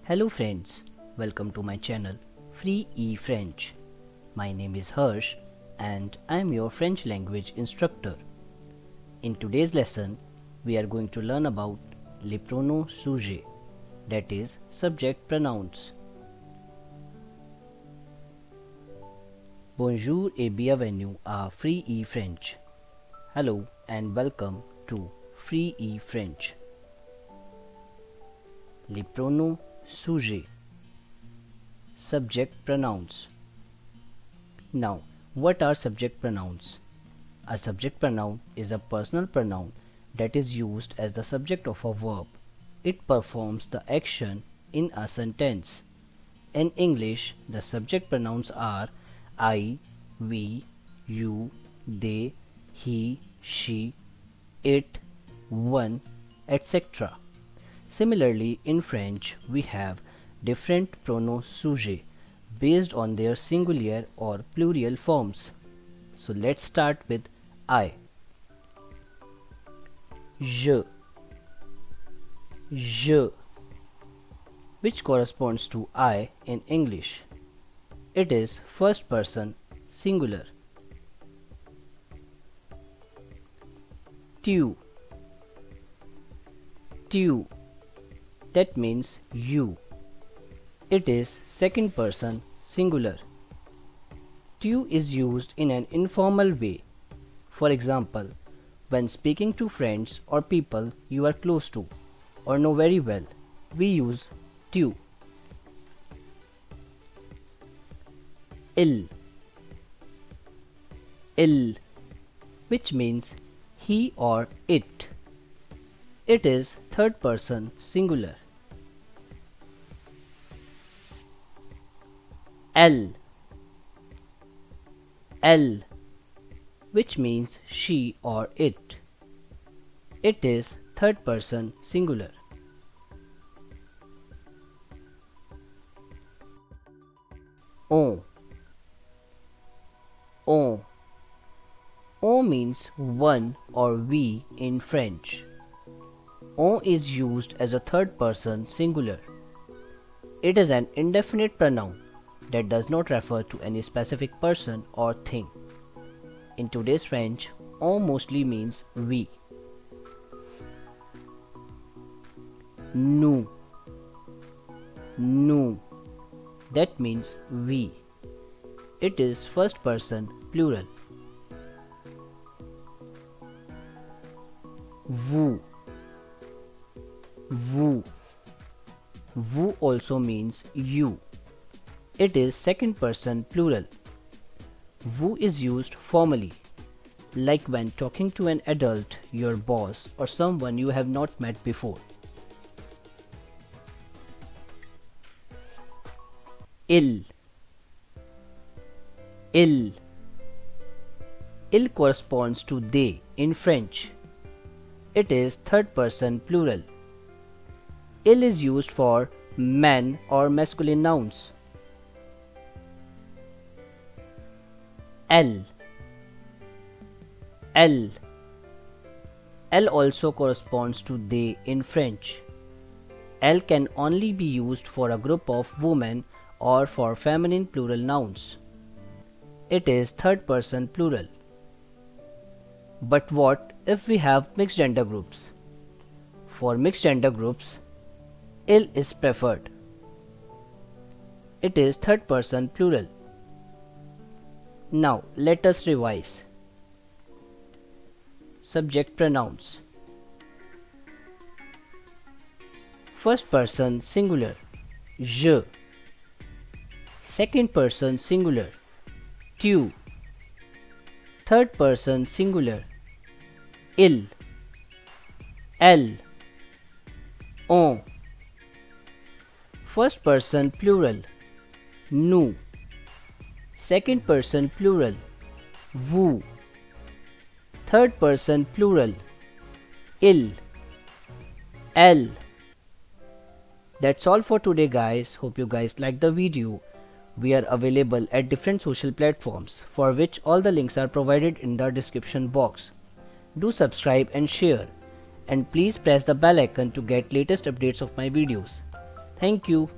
Hello friends, welcome to my channel Free E French. My name is Harsh and I am your French language instructor. In today's lesson, we are going to learn about les pronoms sujets, that is subject pronouns. Bonjour et bienvenue à Free E French. Hello and welcome to Free E French. Les pronoms sujets, subject pronouns. Now, what are subject pronouns? A subject pronoun is a personal pronoun that is used as the subject of a verb. It performs the action in a sentence. In English, the subject pronouns are I, we, you, they, he, she, it, one, etc. Similarly, in French, we have different pronoms sujets based on their singular or plural forms. So let's start with I. Je, which corresponds to I in English. It is first person singular. Tu, that means you. It is second person singular. Tu is used in an informal way. For example, when speaking to friends or people you are close to or know very well, we use tu. Il, which means he or it. It is third person singular. Elle, which means she or it. It is third person singular. On, means one or we in French. On is used as a third person singular. It is an indefinite pronoun that does not refer to any specific person or thing. In today's French, on mostly means we. Nous, that means we. It is first person plural. Vous, also means you. It is second person plural. Vous is used formally, like when talking to an adult, your boss, or someone you have not met before. Il, corresponds to they in French. It is third person plural. Il is used for men or masculine nouns. Elle, also corresponds to they in French. Elle can only be used for a group of women or for feminine plural nouns. It is third person plural. But what if we have mixed gender groups? For mixed gender groups, il is preferred. It is third person plural. Now let us revise. Subject pronouns. First person singular, je. Second person singular, tu. Third person singular, il, elle, on. First person plural, nous. Second person plural, vous. Third person plural, il, elle. That's all for today guys. Hope you guys liked the video. We are available at different social platforms for which all the links are provided in the description box. Do subscribe and share, and please press the bell icon to get latest updates of my videos. Thank you.